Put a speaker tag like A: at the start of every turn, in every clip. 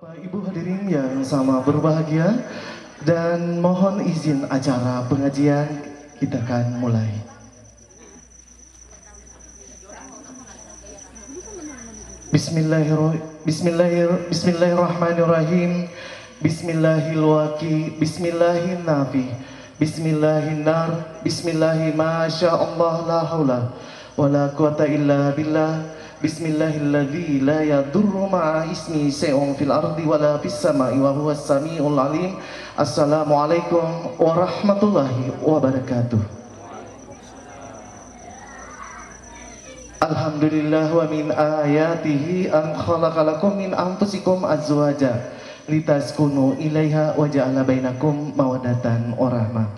A: Bapak Ibu hadirin yang sama berbahagia, dan mohon izin acara pengajian kita akan mulai. Bismillahirrahmanirrahim. Bismillahilwaki, Bismillahinafi, Bismillahinar, Bismillahimasyaallah la haula wala quwata illa billah. Bismillahilladzi la yadurru ma'a ismi syai'un fil ardi wala fis sama'i wa huwas samiul alim. Assalamualaikum warahmatullahi wabarakatuh. Alhamdulillah wa min ayatihi an khalaqalakum min anfusikum azwaja litaskunu ilaiha wa ja'ala bainakum mawaddatan warahmah.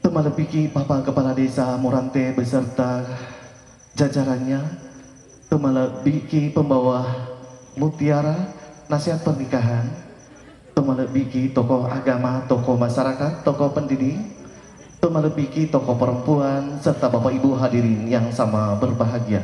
A: Tumalebiki Bapak Kepala Desa Murante beserta jajarannya, tumalebiki pembawa mutiara nasihat pernikahan, tumalebiki tokoh agama, tokoh masyarakat, tokoh pendidik, tumalebiki tokoh perempuan, serta Bapak Ibu hadirin yang sama berbahagia.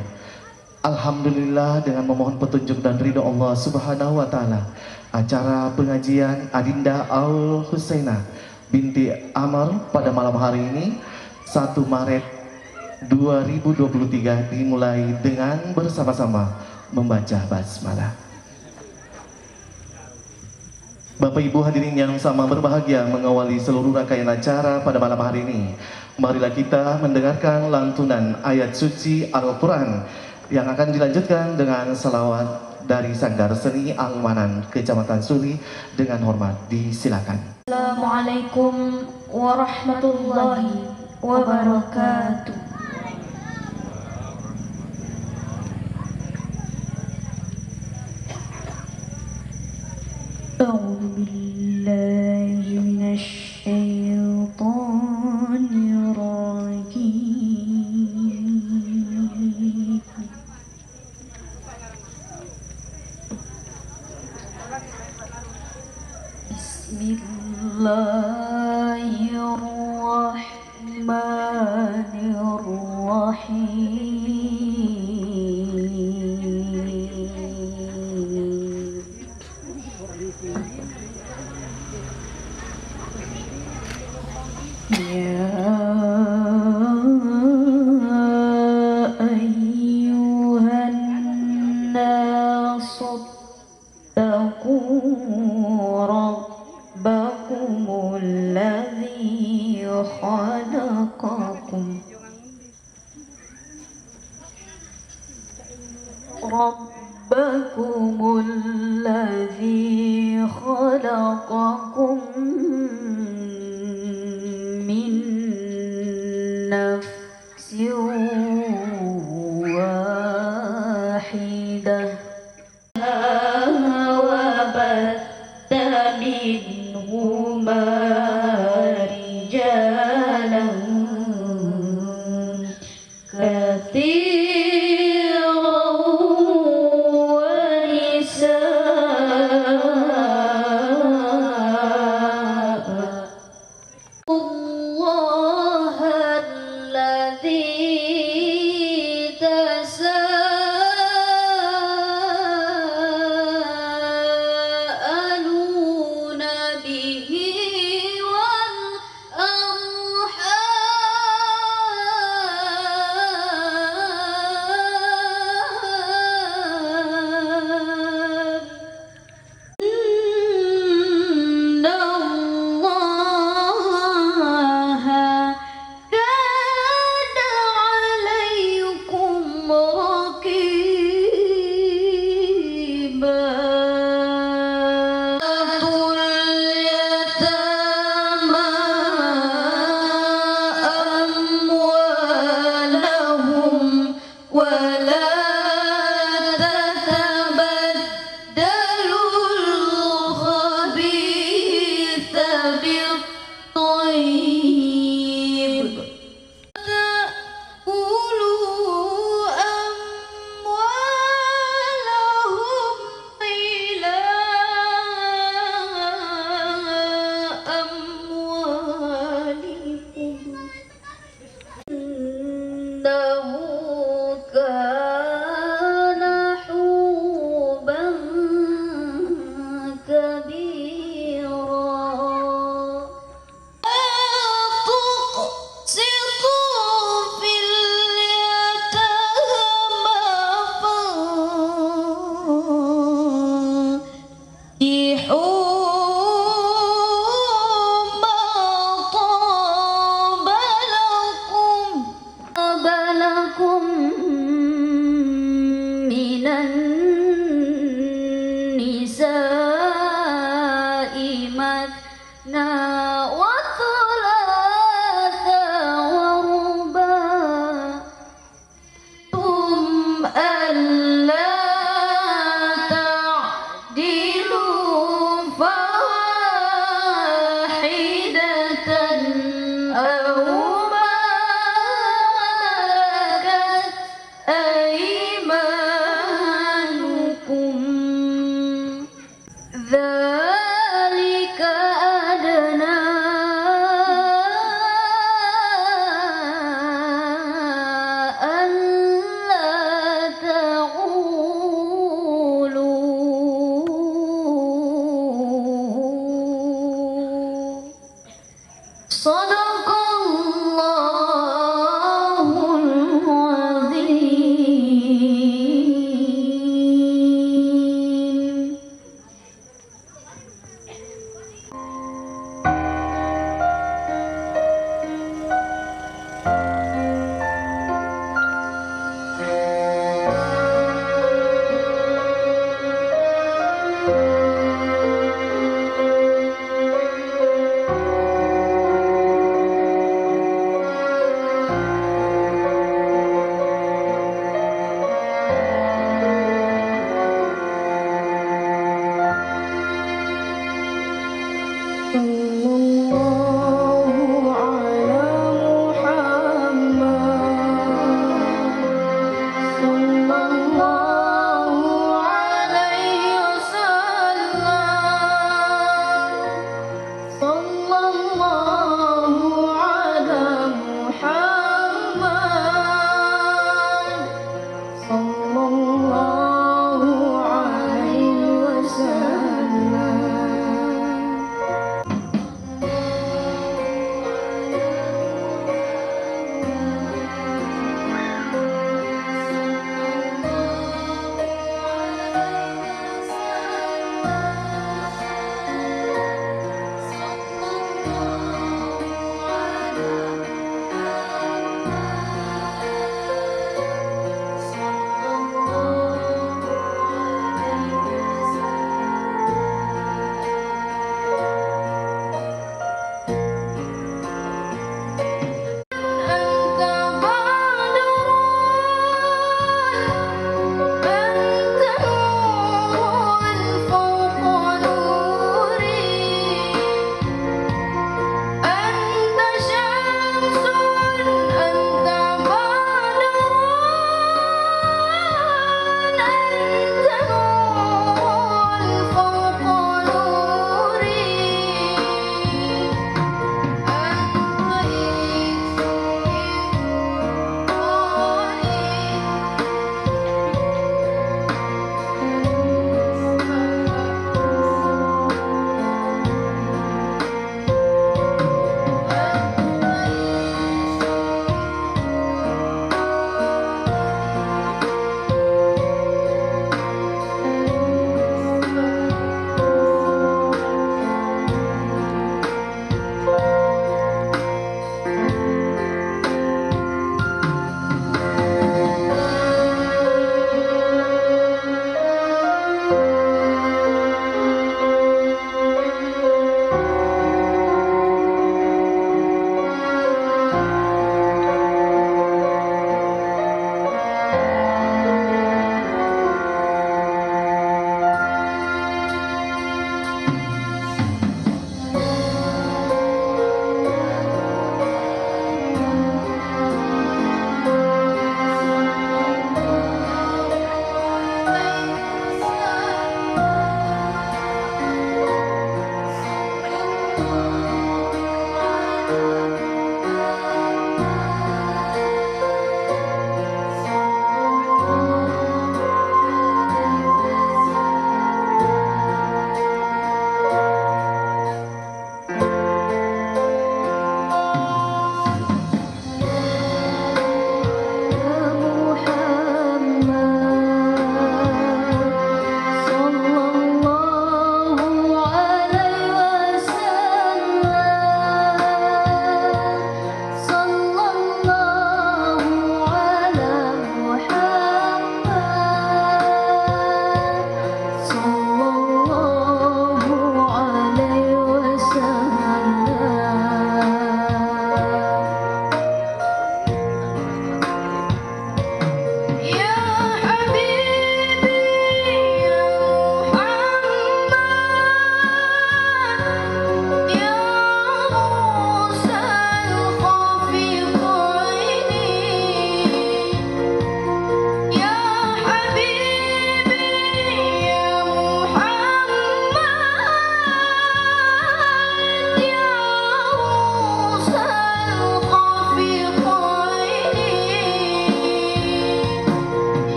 A: Alhamdulillah, dengan memohon petunjuk dan ridho Allah Subhanahu wa Ta'ala, acara pengajian Adinda Al Husaina binti Amr pada malam hari ini 1 Maret 2023 dimulai dengan bersama-sama membaca basmalah. Bapak Ibu hadirin yang sama berbahagia, mengawali seluruh rangkaian acara pada malam hari ini, marilah kita mendengarkan lantunan ayat suci Al-Quran yang akan dilanjutkan dengan salawat dari Sanggar Seni Almanan Kecamatan Suli. Dengan hormat disilakan.
B: Assalamualaikum warahmatullahi wabarakatuh. أعوذ بالله من الشيطان الرجيم. بسم الله الرحمن الرحيم. يا أيها الناس اتقوا ربكم الذي خلقكم من نفس واحدة وبث النساء مثنى وثلاث ورباع ثم ألا تعدلوا فواحدة أو ما ملكت أيمانكم ذلك أدنى ألا تعولوا صدق الله العظيم.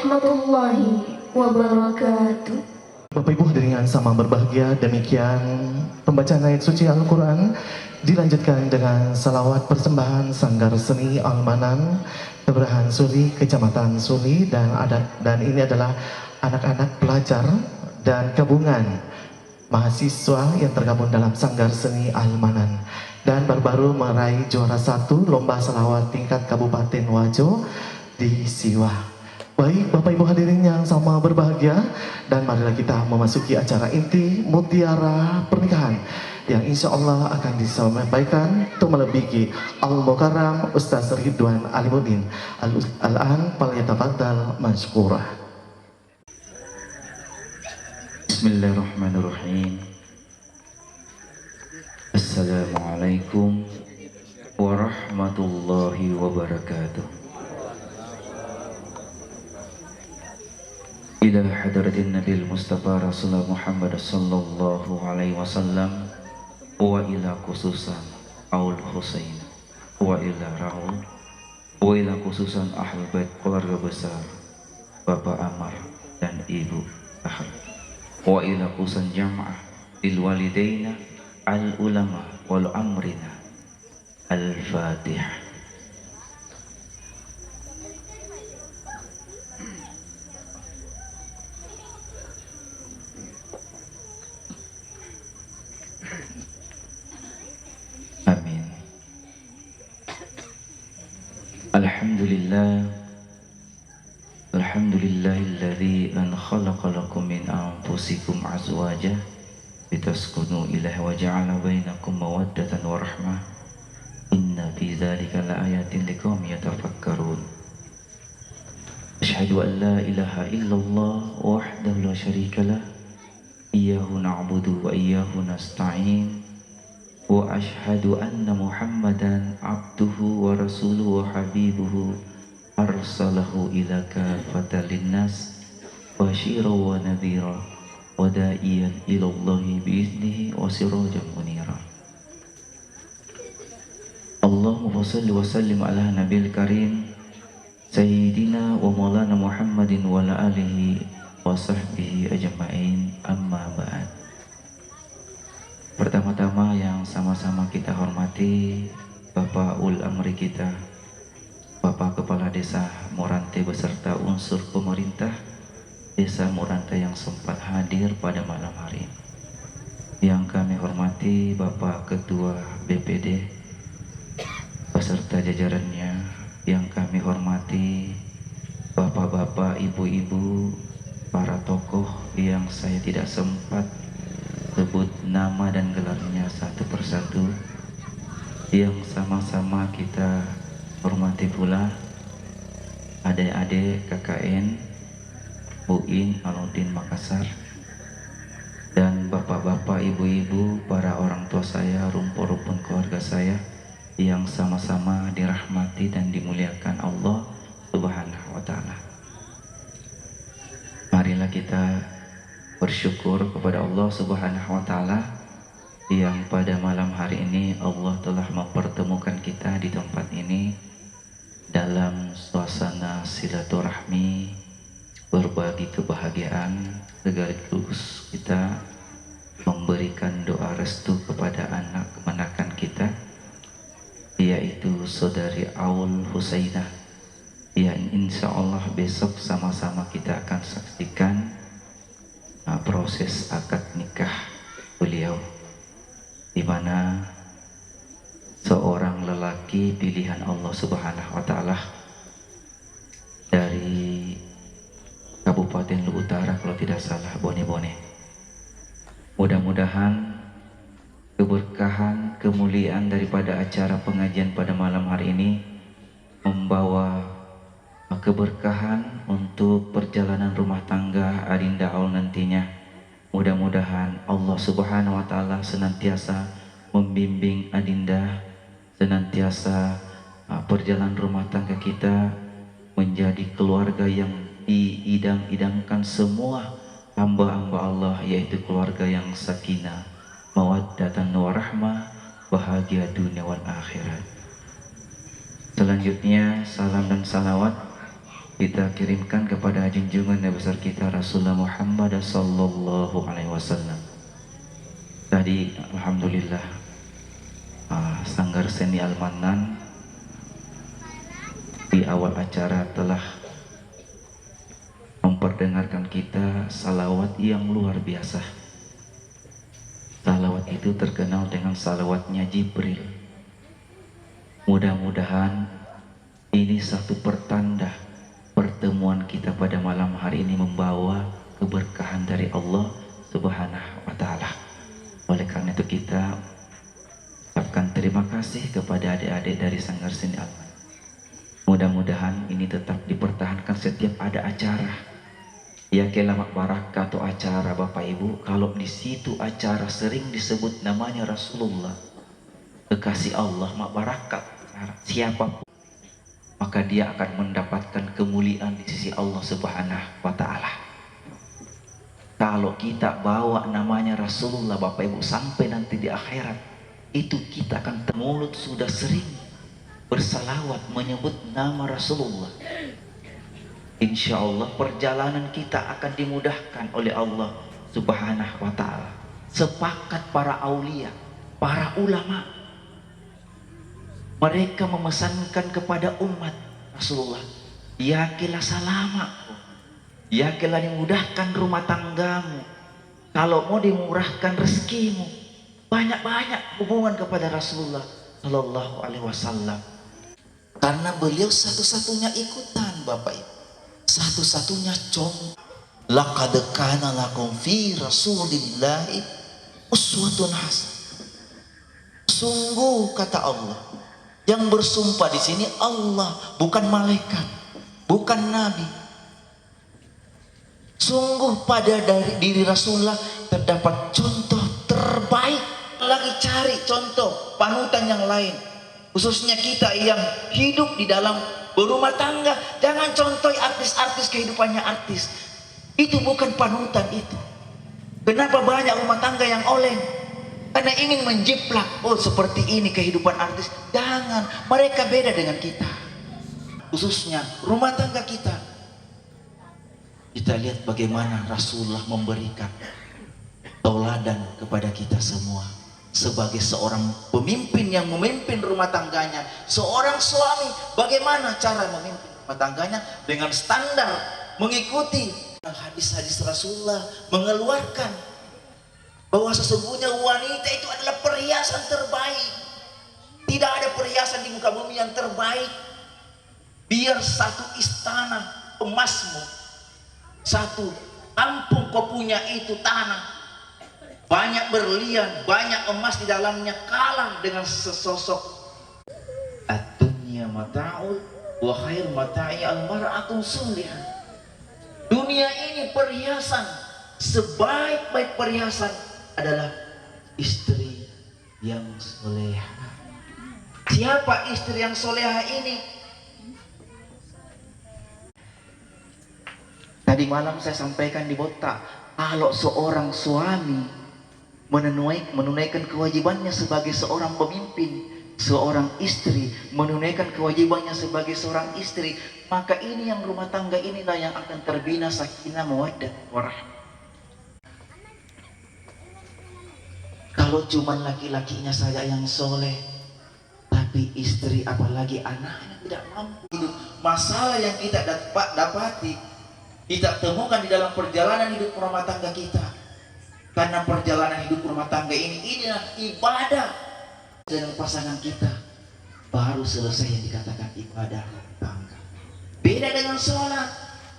B: warahmatullahi wabarakatuh.
A: Bapak Ibu hadirin yang sama berbahagia, demikian pembacaan ayat suci Al-Quran dilanjutkan dengan salawat persembahan Sanggar Seni Almanan Kebrahan Suli, Kecamatan Suli, dan ini adalah anak-anak pelajar dan gabungan mahasiswa yang tergabung dalam Sanggar Seni Almanan dan baru-baru meraih juara 1 lomba salawat tingkat Kabupaten Wajo di Siwah. Baik Bapak Ibu hadirin yang sama berbahagia, dan marilah kita memasuki acara inti mutiara pernikahan yang insya Allah akan disampaikan untuk melebihi Al-Mukarram Ustaz Ridwan Alimuddin. Al-an falyatafaddal mashkura.
C: Bismillahirrahmanirrahim. Assalamualaikum warahmatullahi wabarakatuh. Ila hadratin Nabil Mustafa Rasulullah Muhammad sallallahu alaihi wasallam wa ila khususan Aul Husain wa ila Raul wa ila khususan Ahlul Bait keluarga besar Bapak Amar dan Ibu Ahad wa ila khususan jamaah il walidaina al ulama wal amrina al-Fatihah. Amin. Alhamdulillah. Alhamdulillahilladzi an khalaqa lakum min anfusikum azwaja litaskunu ilaiha wa ja'ala bainakum mawaddatan wa rahmah. Inna fi dzalika laayatin liqaumin yatafakkarun. Asyhadu an la ilaha illallah wahdahu la syarikalah. Iyyahu na'budu wa iyyahu nasta'in. Wa ashhadu anna Muhammadan abduhu wa rasuluhu wa habibuhu arsalahu ila kafatal linnas basyiran wa nadhira wa da'iyan ila Allahi biiznihi wa sirajan munira. Allahumma shalli wa sallim ala nabil karim sayyidina wa maulana Muhammadin wa ala alihi wa sahbihi ajma'in, amma ba'd. Pertama-tama yang sama-sama kita hormati Bapak Ul Amri kita, Bapak Kepala Desa Morante beserta unsur pemerintah Desa Morante yang sempat hadir pada malam hari ini. Yang kami hormati Bapak Ketua BPD beserta jajarannya, yang kami hormati Bapak-bapak, ibu-ibu, para tokoh yang saya tidak sempat sebut nama dan gelarnya satu persatu, yang sama-sama kita hormati pula adik-adik KKN UIN Alauddin Makassar, dan bapak-bapak, ibu-ibu, para orang tua saya, rumpun-rumpun keluarga saya yang sama-sama dirahmati dan dimuliakan Allah Subhanahu wa Ta'ala. Marilah kita bersyukur kepada Allah Subhanahu wa Ta'ala yang pada malam hari ini Allah telah mempertemukan kita di tempat ini dalam suasana silaturahmi, berbagi kebahagiaan, sekaligus kita memberikan doa restu kepada anak kemenakan kita, yaitu saudari Aul Husainah, yang insya Allah besok sama-sama kita akan saksikan proses akad nikah beliau, di mana seorang lelaki pilihan Allah Subhanahu wa Ta'ala dari Kabupaten Lu Utara, kalau tidak salah Bone-Bone. Mudah-mudahan keberkahan, kemuliaan daripada acara pengajian pada malam hari ini membawa keberkahan untuk perjalanan rumah tangga Adinda Aul nantinya. Mudah-mudahan Allah Subhanahu wa Ta'ala senantiasa membimbing Adinda, senantiasa perjalanan rumah tangga kita menjadi keluarga yang diidam-idamkan semua hamba-hamba Allah, yaitu keluarga yang sakinah, mawaddatan warahmah, bahagia dunia wal akhirat. Selanjutnya salam dan salawat kita kirimkan kepada junjungan Nabi besar kita Rasulullah Muhammad sallallahu alaihi wasallam. Tadi alhamdulillah Sanggar Seni Al-Manan di awal acara telah memperdengarkan kita salawat yang luar biasa. Salawat itu terkenal dengan salawatnya Jibril. Mudah-mudahan ini satu pertanda pertemuan kita pada malam hari ini membawa keberkahan dari Allah Subhanahu wa Ta'ala. Oleh karena itu kita ucapkan terima kasih kepada adik-adik dari Sanggar Seni Al-Manan. Mudah-mudahan ini tetap dipertahankan setiap ada acara. Ya kelamak barakah atau acara Bapak Ibu, kalau di situ acara sering disebut namanya Rasulullah, kekasih Allah, mak barakat siapapun, maka dia akan mendapatkan kemuliaan di sisi Allah Subhanahu wa Ta'ala. Kalau kita bawa namanya Rasulullah Bapak Ibu sampai nanti di akhirat, itu kita akan mulut sudah sering bersalawat menyebut nama Rasulullah. Insya Allah perjalanan kita akan dimudahkan oleh Allah Subhanahu wa Ta'ala. Sepakat para aulia, para ulama, mereka memesankan kepada umat Rasulullah, yakilah salama, yakilah dimudahkan rumah tanggamu, kalau mau dimurahkan rezekimu, banyak-banyak hubungan kepada Rasulullah Sallallahu Alaihi Wasallam. Karena beliau satu-satunya ikutan Bapak Ibu, satu-satunya contoh. Laqad kana lakum fi Rasulillahi uswatun hasanah. Sungguh kata Allah, yang bersumpah di sini Allah, bukan malaikat, bukan nabi. Sungguh pada dari diri Rasulullah terdapat contoh terbaik. Lagi cari contoh panutan yang lain, khususnya kita yang hidup di dalam berumah tangga. Jangan contoh artis-artis, kehidupannya artis. Itu bukan panutan itu. Kenapa banyak rumah tangga yang oleng? Karena ingin menjiplak, oh seperti ini kehidupan artis. Jangan, mereka beda dengan kita. Khususnya rumah tangga kita. Kita lihat bagaimana Rasulullah memberikan tauladan kepada kita semua. Sebagai seorang pemimpin yang memimpin rumah tangganya, seorang suami bagaimana cara memimpin rumah tangganya dengan standar mengikuti hadis-hadis Rasulullah, mengeluarkan bahwa sesungguhnya wanita itu adalah perhiasan terbaik. Tidak ada perhiasan di muka bumi yang terbaik. Biar satu istana emasmu, satu kampung kau punya itu tanah, banyak berlian, banyak emas di dalamnya, kalah dengan sesosok ad-dunya mata'ul wa khair mata'i al-mar'atun sulihah. Dunia ini perhiasan, sebaik-baik perhiasan adalah istri yang soleha. Siapa istri yang soleha ini? Tadi malam saya sampaikan di Botak, kalau seorang suami menunaikan kewajibannya sebagai seorang pemimpin, seorang istri menunaikan kewajibannya sebagai seorang istri, maka ini yang rumah tangga inilah yang akan terbina sakinah mawaddah warahmah. Kalau cuma laki-lakinya saja yang soleh, tapi istri apalagi anaknya tidak mampu hidup, masalah yang kita dapati, kita temukan di dalam perjalanan hidup rumah tangga kita. Karena perjalanan hidup rumah tangga ini adalah ibadah dengan pasangan kita, baru selesai yang dikatakan ibadah rumah tangga. Beda dengan sholat.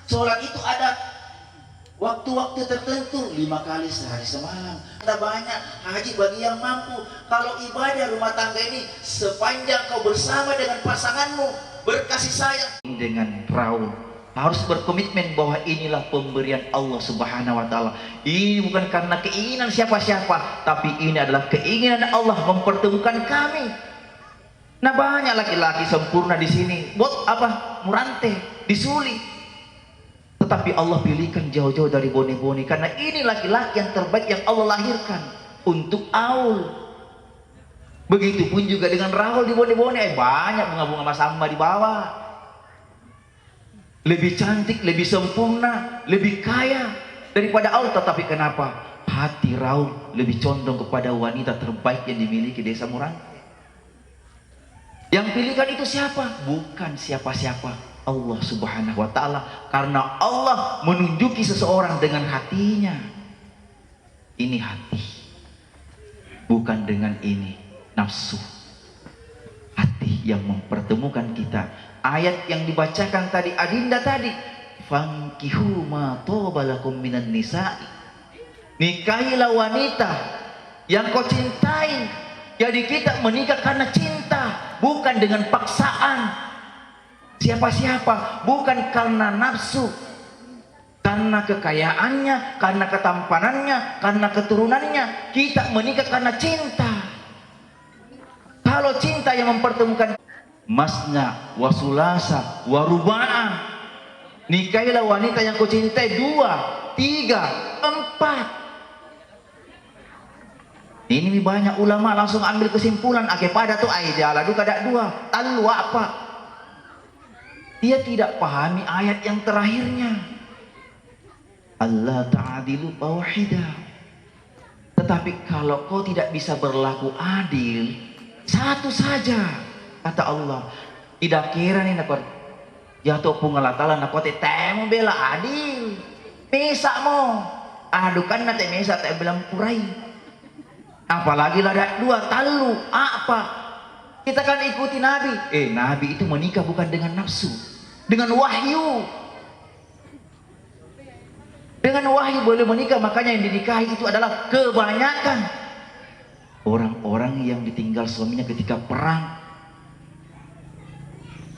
C: Sholat itu ada waktu-waktu tertentu, 5 kali sehari semalam. Ada banyak haji bagi yang mampu. Kalau ibadah rumah tangga ini, sepanjang kau bersama dengan pasanganmu, berkasih sayang dengan raul, harus berkomitmen bahwa inilah pemberian Allah Subhanahu wa Ta'ala. Ini bukan karena keinginan siapa-siapa, tapi ini adalah keinginan Allah mempertemukan kami. Nah, banyak laki-laki sempurna di sini, buat apa? Murante, disuli. Tetapi Allah pilihkan jauh-jauh dari boni-boni, karena ini laki-laki yang terbaik yang Allah lahirkan untuk Aul. Begitupun juga dengan Rahul di boni-boni, banyak bunga-bunga masamba di bawah. lebih cantik, lebih sempurna, lebih kaya daripada Allah. Tetapi kenapa hati Raul lebih condong kepada wanita terbaik yang dimiliki desa Murante? Yang pilihkan itu siapa? Bukan siapa-siapa, Allah Subhanahu wa Ta'ala. Karena Allah menunjuki seseorang dengan hatinya. Ini hati, bukan dengan ini nafsu. Hati yang mempertemukan kita. Ayat yang dibacakan tadi Adinda tadi, fankihu ma tobalakum minan nisa'i, nikahilah wanita yang kau cintai. Jadi kita menikah karena cinta, bukan dengan paksaan siapa-siapa, bukan karena nafsu, karena kekayaannya, karena ketampanannya, karena keturunannya. Kita menikah karena cinta. Kalau cinta yang mempertemukan, masna wasulasa waruba'ah, nikahilah wanita yang kau cintai 2, 3, 4. Ini banyak ulama langsung ambil kesimpulan ake pada tuh aida ladu kada 2 talu apa. Dia tidak pahami ayat yang terakhirnya, Allah ta'adilu fawahidah. Tetapi kalau kau tidak bisa berlaku adil, satu saja, kata Allah. Tidak kira nih nakor jatuh pengalatalan nakor temu bela adil mesa mo adukan nate mesa te bilang kurai, apalagi lada 2 talu apa. Kita kan ikuti Nabi. Nabi itu menikah bukan dengan nafsu, dengan wahyu. Dengan wahyu boleh menikah. Makanya yang dinikahi itu adalah kebanyakan orang-orang yang ditinggal suaminya ketika perang,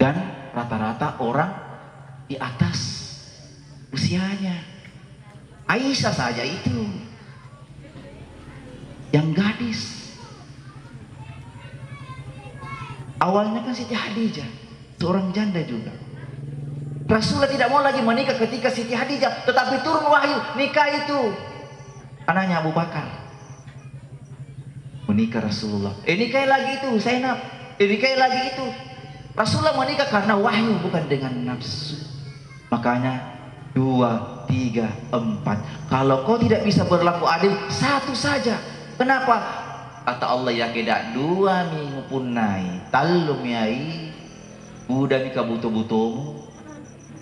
C: dan rata-rata orang di atas usianya. Aisyah saja itu yang gadis. Awalnya kan Siti Hadijah seorang janda juga. Rasulullah tidak mau lagi menikah ketika Siti Hadijah, tetapi turun wahyu nikah itu anaknya Abu Bakar. Menikah Rasulullah. Nikah lagi itu Zainab. Nikah lagi itu. Rasulullah menikah karena wahyu, bukan dengan nafsu. Makanya 2, 3, 4. Kalau kau tidak bisa berlaku adil, satu saja. Kenapa? Kata Allah ya keda 2 minggu pun naik. Talum yai. Udah nikah butuh-butuhmu.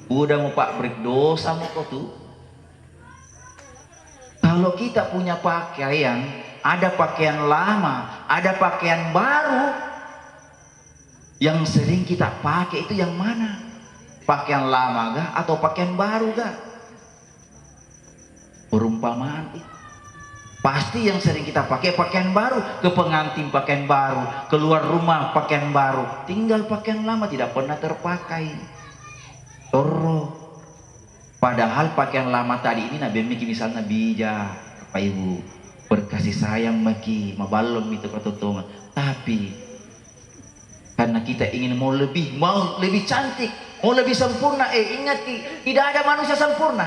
C: Udah mau pak break dosa mau kau tuh. Kalau kita punya pakaian, ada pakaian lama, ada pakaian baru, yang sering kita pakai itu yang mana? Pakaian lama gak atau pakaian baru gak? Perumpamaan itu. Pasti yang sering kita pakai pakaian baru, ke pengantin pakaian baru, keluar rumah pakaian baru, tinggal pakaian lama tidak pernah terpakai. Toro. Padahal pakaian lama tadi ini nabi miki misalnya bija, Pak Ibu berkasih sayang maki, mabalom itu katotongan. Tapi karena kita ingin mau lebih cantik, mau lebih sempurna. Ingat tidak ada manusia sempurna.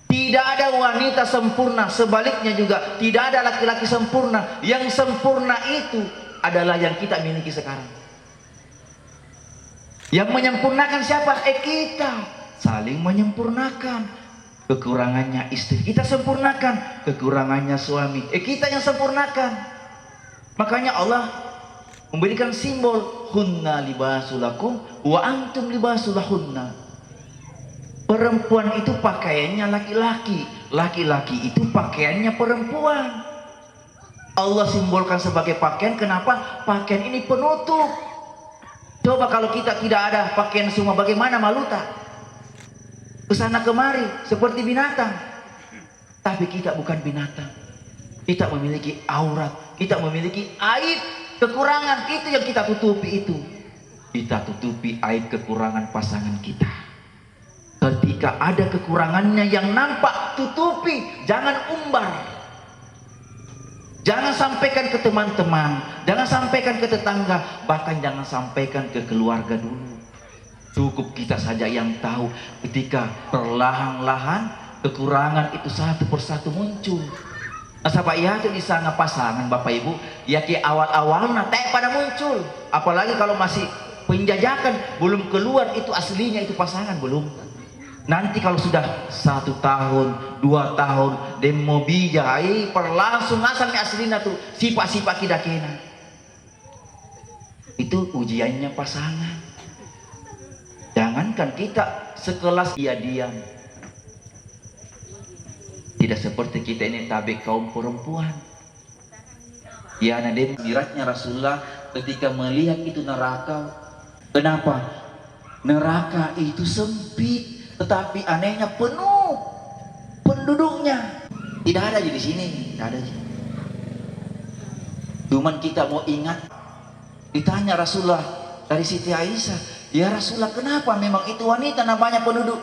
C: Tidak ada wanita sempurna, sebaliknya juga tidak ada laki-laki sempurna. Yang sempurna itu adalah yang kita miliki sekarang. Yang menyempurnakan siapa? Kita saling menyempurnakan. Kekurangannya istri kita sempurnakan, kekurangannya suami kita yang sempurnakan. Makanya Allah memberikan simbol hunna libasulakum wa antum libasulahunna. Perempuan itu pakaiannya laki-laki, laki-laki itu pakaiannya perempuan. Allah simbolkan sebagai pakaian. Kenapa? Pakaian ini penutup. Coba kalau kita tidak ada pakaian semua, bagaimana malu tak? Kesana kemari seperti binatang. Tapi kita bukan binatang. Kita memiliki aurat, kita memiliki aib, kekurangan. Itu yang kita tutupi itu. Kita tutupi aib kekurangan pasangan kita. Ketika ada kekurangannya yang nampak, tutupi, jangan umbar. Jangan sampaikan ke teman-teman, jangan sampaikan ke tetangga, bahkan jangan sampaikan ke keluarga dulu. Cukup kita saja yang tahu. Ketika perlahan-lahan kekurangan itu satu persatu muncul. Nah, sahabat ya itu di sana pasangan Bapak Ibu, ya ke awal-awal teh pada muncul. Apalagi kalau masih penjajakan belum keluar itu aslinya itu pasangan belum. Nanti kalau sudah 1 tahun 2 tahun demo bija perlangsung asal aslinya tuh sifat-sifat kidakena. Itu ujiannya pasangan. Jangankan kita sekelas dia diam. Tidak seperti kita ini tabik kaum perempuan. Ya nadem miratnya Rasulullah ketika melihat itu neraka. Kenapa? Neraka itu sempit, tetapi anehnya penuh penduduknya. Tidak ada di sini, tidak ada. Cuman kita mau ingat, ditanya Rasulullah dari Siti Aisyah, ya Rasulullah kenapa memang itu wanita namanya penduduk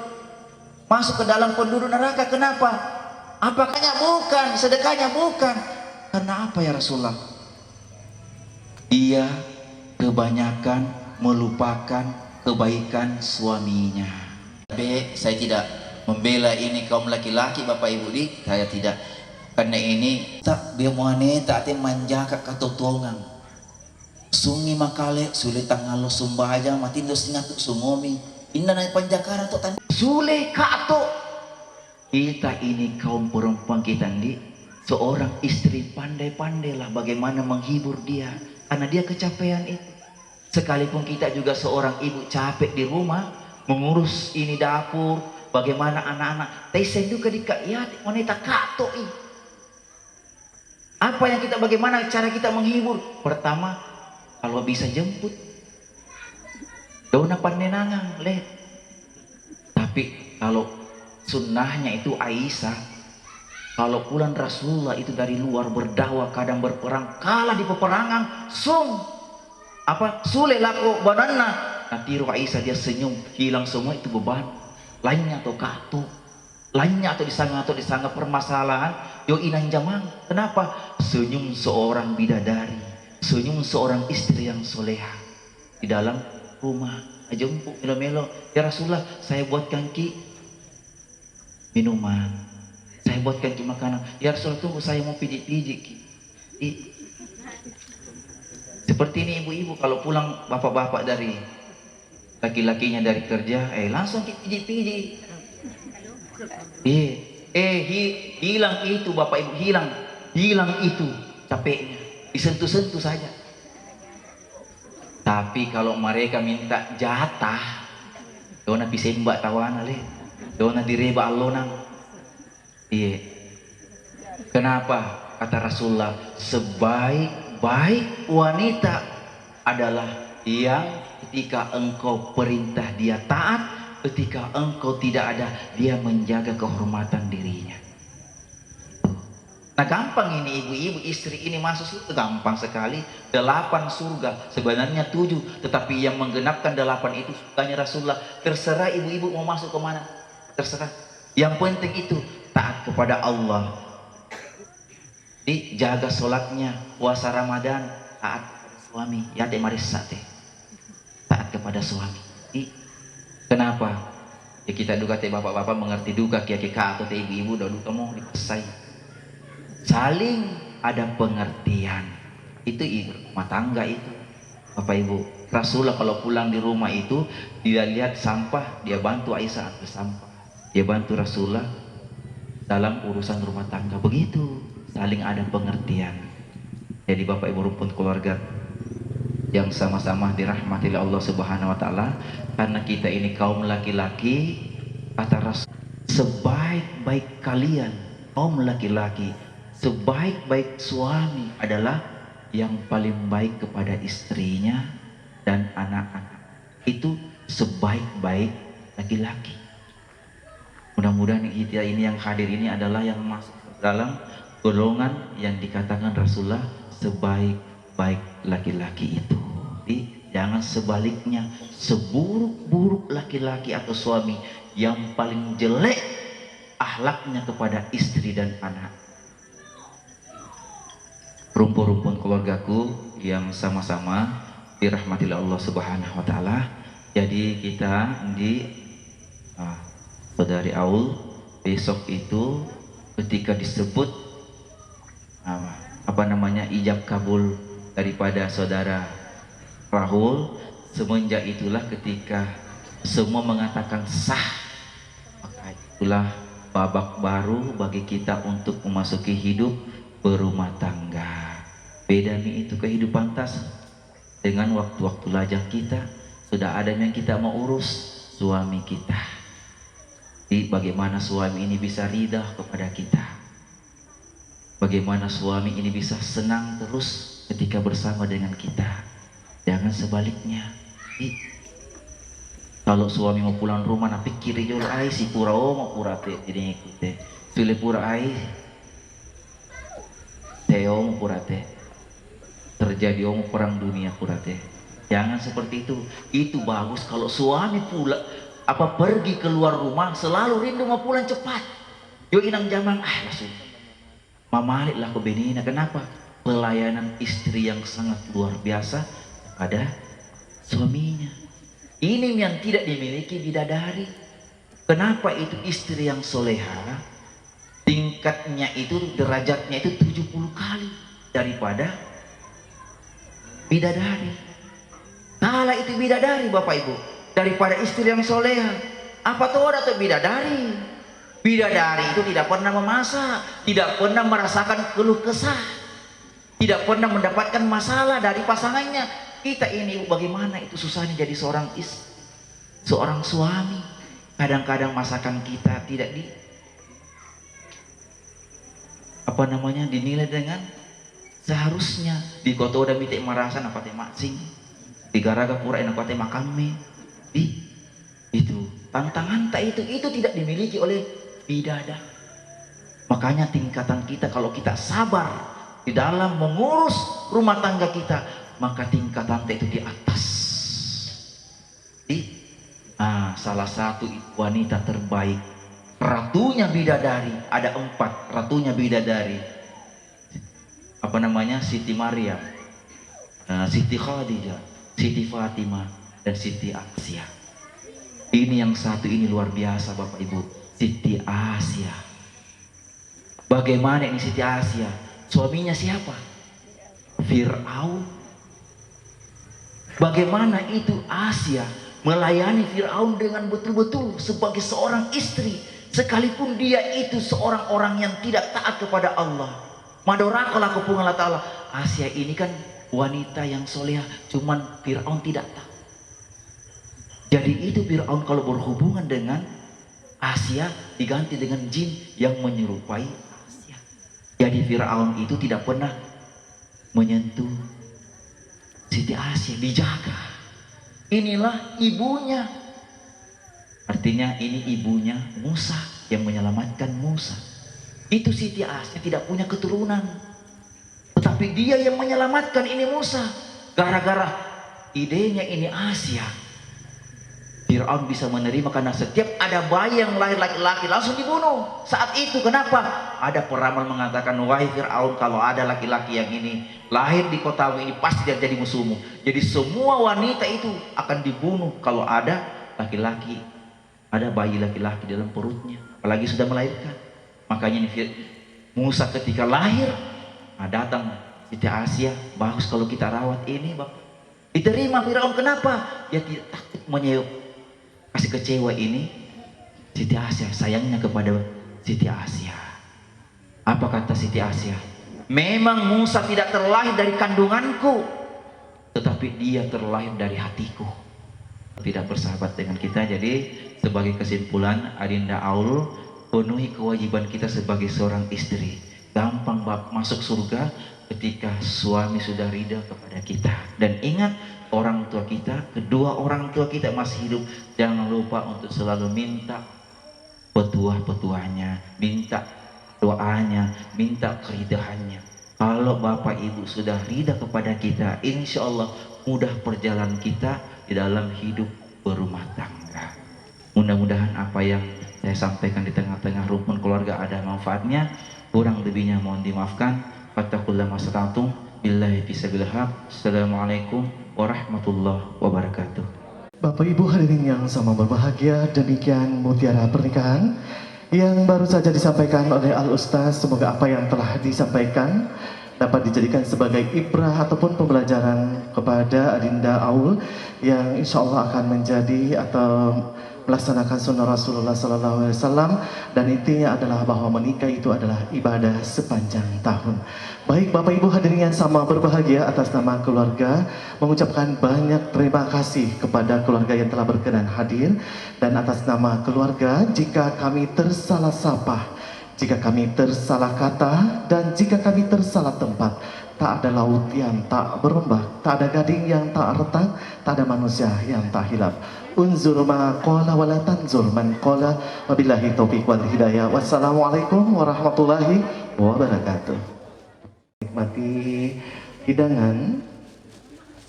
C: masuk ke dalam penduduk neraka, kenapa? Apakahnya bukan, sedekahnya bukan. Karena apa ya Rasulullah? Dia kebanyakan melupakan kebaikan suaminya. Saya tidak membela ini kaum laki-laki Bapak Ibu saya tidak. Karena ini tak dia wanita tak manjaka katotongan. Sungi makale sulit tangalo sumbaja matindo singatuk sumomi. Inna na panjakara to tan. Sule kato. Kita ini kaum perempuan kita ndi seorang istri pandai-pandailah bagaimana menghibur dia karena dia kecapean itu. Sekalipun kita juga seorang ibu capek di rumah mengurus ini dapur, bagaimana anak-anak. Tapi juga dikayat wanita kato ini. Apa yang kita bagaimana cara kita menghibur? Pertama, kalau bisa jemput. Dona panenangan leh. Tapi kalau sunnahnya itu Aisyah, kalau pulang Rasulullah itu dari luar berdakwah kadang berperang kalah di peperangan sule lako badanna nanti Aisyah dia senyum hilang semua itu beban lainnya atau kato lainnya atau disangka permasalahan yo inang jamang. Kenapa? Senyum seorang bidadari, senyum seorang istri yang soleha di dalam rumah jemput melo-melo, ya Rasulullah saya buatkan ki minuman, saya buatkan ki makanan, ya Rasulullah tunggu saya mau pijik-pijik ki. Seperti ini ibu-ibu kalau pulang bapak-bapak dari laki-lakinya dari kerja langsung pijik-pijik. Hilang itu bapak ibu, hilang itu capeknya, disentuh-sentuh saja. Tapi kalau mereka minta jatah, dona pisembak tawana le, dona direba allonang. Kenapa? Kata Rasulullah, sebaik-baik wanita adalah yang ketika engkau perintah dia taat, ketika engkau tidak ada dia menjaga kehormatan dirinya. Nah gampang ini ibu-ibu istri ini masuk surga gampang sekali. 8 surga sebenarnya 7, tetapi yang menggenapkan 8 itu surganya Rasulullah. Terserah ibu-ibu mau masuk ke mana, terserah. Yang penting itu taat kepada Allah, dijaga sholatnya, puasa Ramadan, taat kepada suami, ya teh maris sate, taat kepada suami. Kenapa? Ya kita duga teh bapak-bapak mengerti duga kia-kia atau teh ibu-ibu dah duga mau dipesai. Saling ada pengertian. Itu ibu rumah tangga itu. Bapak Ibu, Rasulullah kalau pulang di rumah itu dia lihat sampah, dia bantu Aisyah ambil sampah. Dia bantu Rasulullah dalam urusan rumah tangga. Begitu, saling ada pengertian. Jadi Bapak Ibu rumpun keluarga yang sama-sama dirahmati oleh Allah Subhanahu wa taala, karena kita ini kaum laki-laki, kata Rasul, sebaik-baik kalian kaum laki-laki, sebaik-baik suami adalah yang paling baik kepada istrinya dan anak-anak. Itu sebaik-baik laki-laki. Mudah-mudahan kita ini yang hadir ini adalah yang masuk dalam golongan yang dikatakan Rasulullah sebaik-baik laki-laki itu. Jadi, jangan sebaliknya, seburuk-buruk laki-laki atau suami yang paling jelek akhlaknya kepada istri dan anak. Rumpun-rumpun keluargaku yang sama-sama dirahmati Allah Subhanahu wa taala. Jadi kita di Saudari Aul besok itu ketika disebut ijab kabul daripada saudara Rahul, semenjak itulah ketika semua mengatakan sah, maka itulah babak baru bagi kita untuk memasuki hidup berumah tangga. Beda nih itu kehidupan tas dengan waktu-waktu lajang kita, sudah ada yang kita mau urus suami kita. Jadi bagaimana suami ini bisa ridha kepada kita, bagaimana suami ini bisa senang terus ketika bersama dengan kita. Jangan sebaliknya. Kalau suami mau pulang rumah, nak pikir dulu ai si pura mau pura teh jadi ikut pilih pura ai teo mau pura teh terjadi om perang dunia pura teh. Jangan seperti itu. Itu bagus kalau suami pula pergi keluar rumah selalu rindu mau pulang cepat. Yo inang jamang langsung mamalik lah ke benina. Kenapa? Pelayanan istri yang sangat luar biasa pada suaminya. Ini yang tidak dimiliki bidadari. Kenapa itu istri yang soleha tingkatnya itu, derajatnya itu 70 kali daripada bidadari. Kala itu bidadari Bapak Ibu daripada istri yang soleha. Apa tuh ada tuh bidadari? Bidadari itu tidak pernah memasak, tidak pernah merasakan keluh kesah, tidak pernah mendapatkan masalah dari pasangannya. Kita ini bagaimana itu susahnya jadi seorang seorang suami. Kadang-kadang masakan kita tidak dinilai dengan seharusnya. Di kota udah mitik marasan apa teh maksing, di garaga pura enak teh makame. Itu tantangan itu tidak dimiliki oleh bidadari. Makanya tingkatan kita kalau kita sabar di dalam mengurus rumah tangga kita, maka tingkatan itu di atas. Salah satu wanita terbaik, ratunya bidadari, ada 4 ratunya bidadari. Siti Maryam, Siti Khadijah, Siti Fatimah, dan Siti Asia. Ini yang satu ini luar biasa Bapak Ibu, Siti Asia. Bagaimana ini Siti Asia? Suaminya siapa? Fir'aun. Bagaimana itu Asia melayani Fir'aun dengan betul-betul sebagai seorang istri, sekalipun dia itu seorang orang yang tidak taat kepada Allah. Madorakalah kepungan Allah Ta'ala. Asia ini kan wanita yang soleha, cuman Fir'aun tidak tahu. Jadi itu Fir'aun kalau berhubungan dengan Asia diganti dengan jin yang menyerupai Asia. Jadi Fir'aun itu tidak pernah menyentuh Siti Asia, dijaga. Inilah ibunya. Artinya ini ibunya Musa yang menyelamatkan Musa. Itu Siti Asia tidak punya keturunan, tetapi dia yang menyelamatkan ini Musa. Gara-gara idenya ini Asia, Fir'aun bisa menerima karena setiap ada bayi yang lahir laki-laki langsung dibunuh. Saat itu kenapa? Ada peramal mengatakan, wahai Fir'aun, kalau ada laki-laki yang ini lahir di kotamu ini pasti dia jadi musuhmu. Jadi semua wanita itu akan dibunuh kalau ada laki-laki, ada bayi laki-laki dalam perutnya, apalagi sudah melahirkan. Makanya ini Musa ketika lahir, datang Siti Asia, bagus kalau kita rawat ini Bapak. Diterima Fir'aun, kenapa? Dia tidak takut kasih kecewa ini Siti Asia, sayangnya kepada Siti Asia. Apa kata Siti Asia? Memang Musa tidak terlahir dari kandunganku, tetapi dia terlahir dari hatiku. Tidak bersahabat dengan kita. Jadi sebagai kesimpulan, Adinda Aul, penuhi kewajiban kita sebagai seorang istri. Gampang masuk surga ketika suami sudah ridha kepada kita. Dan ingat, orang tua kita, kedua orang tua kita masih hidup, jangan lupa untuk selalu minta petuah-petuahnya, minta doanya, minta keridahannya. Kalau Bapak Ibu sudah ridha kepada kita, insya Allah mudah perjalanan kita di dalam hidup berumah tangga. Mudah-mudahan apa yang saya sampaikan di tengah-tengah rukun keluarga ada manfaatnya. Kurang lebihnya mohon dimaafkan. Fattaqullaha mastata'tum. Billahi fisabilillah. Assalamualaikum warahmatullahi wabarakatuh.
A: Bapak Ibu hadirin yang sama berbahagia, demikian mutiara pernikahan yang baru saja disampaikan oleh Al Ustaz. Semoga apa yang telah disampaikan dapat dijadikan sebagai ibrah ataupun pembelajaran kepada Adinda Aul yang insya Allah akan menjadi atau melaksanakan sunnah Rasulullah SAW, dan intinya adalah bahwa menikah itu adalah ibadah sepanjang tahun. Baik Bapak Ibu hadirin yang sama berbahagia, atas nama keluarga mengucapkan banyak terima kasih kepada keluarga yang telah berkenan hadir, dan atas nama keluarga jika kami tersalah sapa, jika kami tersalah kata, dan jika kami tersalah tempat, tak ada laut yang tak berombak, tak ada gading yang tak retak, tak ada manusia yang tak hilaf. Unzur ma qala wa la tanzur man qala, wabillahi taufiq wal hidayah. Wassalamualaikum warahmatullahi wabarakatuh. Nikmati hidangan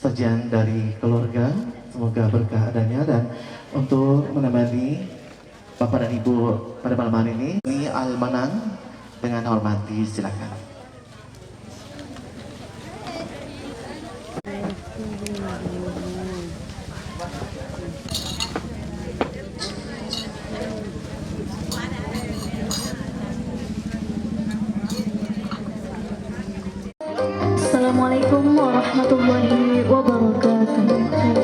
A: sajian dari keluarga, semoga berkah adanya. Dan untuk menemani Bapak dan Ibu pada malam hari ini Al-Manang dengan hormati silakan.
B: Assalamualaikum warahmatullahi wabarakatuh.